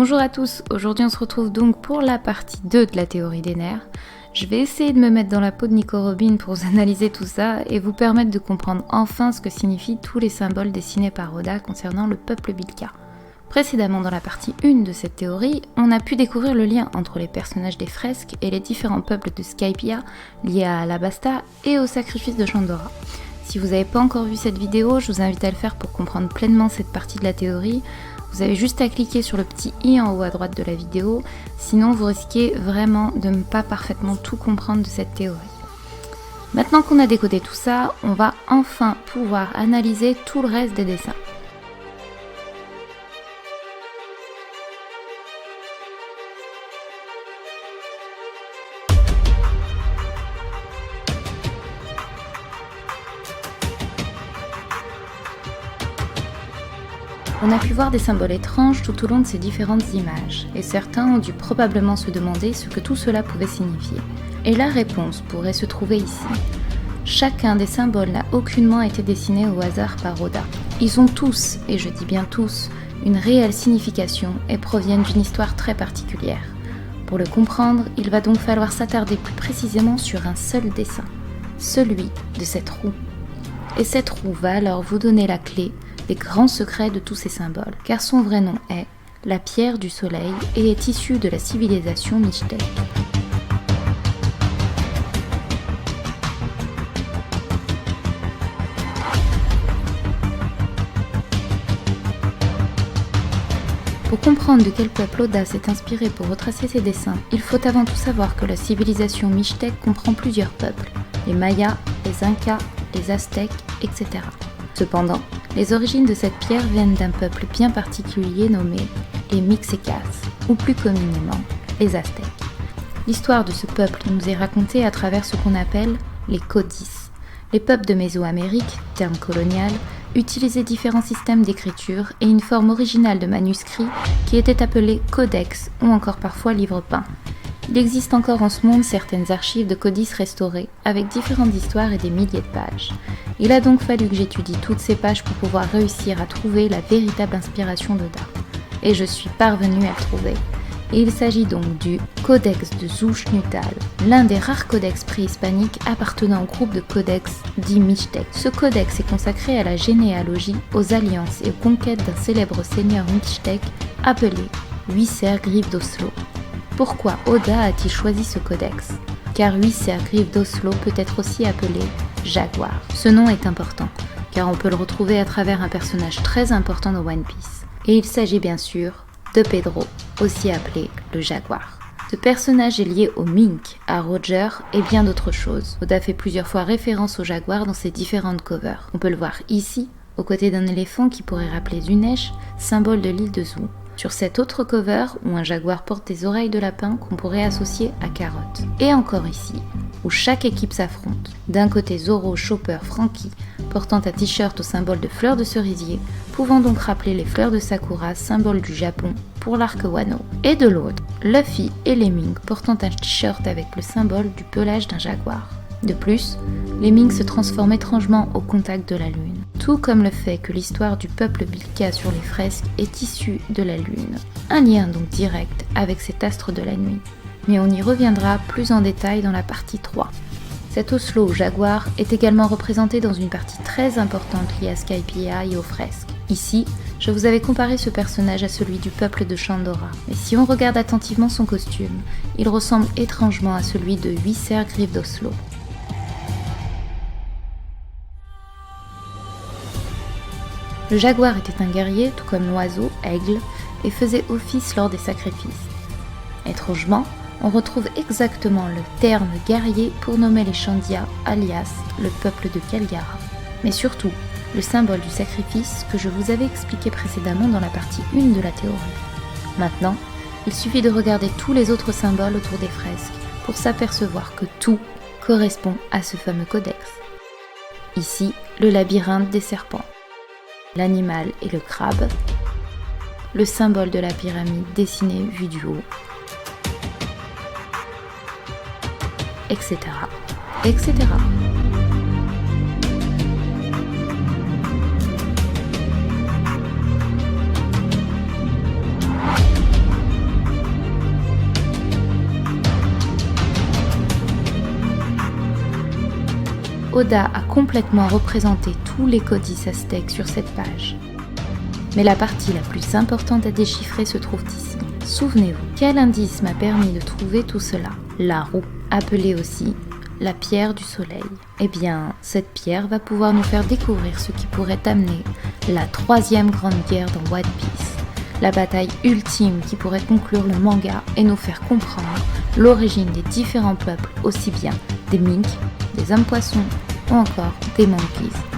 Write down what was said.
Bonjour à tous, aujourd'hui on se retrouve donc pour la partie 2 de la théorie des nerfs. Je vais essayer de me mettre dans la peau de Nico Robin pour vous analyser tout ça et vous permettre de comprendre enfin ce que signifient tous les symboles dessinés par Oda concernant le peuple Bilka. Précédemment dans la partie 1 de cette théorie, on a pu découvrir le lien entre les personnages des fresques et les différents peuples de Skypiea liés à Alabasta et au sacrifice de Shandora. Si vous n'avez pas encore vu cette vidéo, je vous invite à le faire pour comprendre pleinement cette partie de la théorie. Vous avez juste à cliquer sur le petit i en haut à droite de la vidéo, sinon vous risquez vraiment de ne pas parfaitement tout comprendre de cette théorie. Maintenant qu'on a décodé tout ça, on va enfin pouvoir analyser tout le reste des dessins. On a pu voir des symboles étranges tout au long de ces différentes images, et certains ont dû probablement se demander ce que tout cela pouvait signifier. Et la réponse pourrait se trouver ici. Chacun des symboles n'a aucunement été dessiné au hasard par Oda. Ils ont tous, et je dis bien tous, une réelle signification et proviennent d'une histoire très particulière. Pour le comprendre, il va donc falloir s'attarder plus précisément sur un seul dessin, celui de cette roue. Et cette roue va alors vous donner la clé des grands secrets de tous ces symboles, car son vrai nom est la pierre du soleil et est issue de la civilisation Mixtec. Pour comprendre de quel peuple Oda s'est inspiré pour retracer ses dessins, il faut avant tout savoir que la civilisation Mixtec comprend plusieurs peuples, les Mayas, les Incas, les Aztèques, etc. Cependant, les origines de cette pierre viennent d'un peuple bien particulier nommé les Mixtecas, ou plus communément les Aztèques. L'histoire de ce peuple nous est racontée à travers ce qu'on appelle les codices. Les peuples de Mésoamérique, terme colonial, utilisaient différents systèmes d'écriture et une forme originale de manuscrit qui était appelée codex ou encore parfois livre-peint. Il existe encore en ce monde certaines archives de codices restaurées, avec différentes histoires et des milliers de pages. Il a donc fallu que j'étudie toutes ces pages pour pouvoir réussir à trouver la véritable inspiration d'Oda. Et je suis parvenue à le trouver. Et il s'agit donc du Codex de Xux-Nutal, l'un des rares codex préhispaniques appartenant au groupe de codex dit Mixtec. Ce codex est consacré à la généalogie, aux alliances et aux conquêtes d'un célèbre seigneur Mixtec appelé Huitzer Griff d'Oslo. Pourquoi Oda a-t-il choisi ce codex? Car Huitzer Griff d'Oslo peut être aussi appelé Jaguar. Ce nom est important, car on peut le retrouver à travers un personnage très important dans One Piece. Et il s'agit bien sûr de Pedro, aussi appelé le Jaguar. Ce personnage est lié au Mink, à Roger et bien d'autres choses. Oda fait plusieurs fois référence au Jaguar dans ses différentes covers. On peut le voir ici, aux côtés d'un éléphant qui pourrait rappeler Zunesh, symbole de l'île de Zou. Sur cette autre cover, où un jaguar porte des oreilles de lapin qu'on pourrait associer à Carotte. Et encore ici, où chaque équipe s'affronte. D'un côté Zoro, Chopper, Franky, portant un t-shirt au symbole de fleurs de cerisier, pouvant donc rappeler les fleurs de Sakura, symbole du Japon, pour l'arc Wano. Et de l'autre, Luffy et Lemming, portant un t-shirt avec le symbole du pelage d'un jaguar. De plus, Lemming se transforme étrangement au contact de la lune. Tout comme le fait que l'histoire du peuple Bilka sur les fresques est issue de la lune. Un lien donc direct avec cet astre de la nuit. Mais on y reviendra plus en détail dans la partie 3. Cet Oslo Jaguar est également représenté dans une partie très importante liée à Skypiea et aux fresques. Ici, je vous avais comparé ce personnage à celui du peuple de Shandora. Mais si on regarde attentivement son costume, il ressemble étrangement à celui de Huitzer Griff d'Oslo. Le jaguar était un guerrier, tout comme l'oiseau, aigle, et faisait office lors des sacrifices. Étrangement, on retrouve exactement le terme guerrier pour nommer les Shandia, alias le peuple de Kalgara. Mais surtout, le symbole du sacrifice que je vous avais expliqué précédemment dans la partie 1 de la théorie. Maintenant, il suffit de regarder tous les autres symboles autour des fresques pour s'apercevoir que tout correspond à ce fameux codex. Ici, le labyrinthe des serpents. L'animal et le crabe, le symbole de la pyramide dessiné vu du haut, etc. etc. Oda a complètement représenté tous les codices aztèques sur cette page. Mais la partie la plus importante à déchiffrer se trouve ici. Souvenez-vous, quel indice m'a permis de trouver tout cela? La roue, appelée aussi la pierre du soleil. Eh bien, cette pierre va pouvoir nous faire découvrir ce qui pourrait amener la 3e grande guerre dans One Piece. La bataille ultime qui pourrait conclure le manga et nous faire comprendre l'origine des différents peuples, aussi bien des Minks, des hommes poissons ou encore des Monkeys.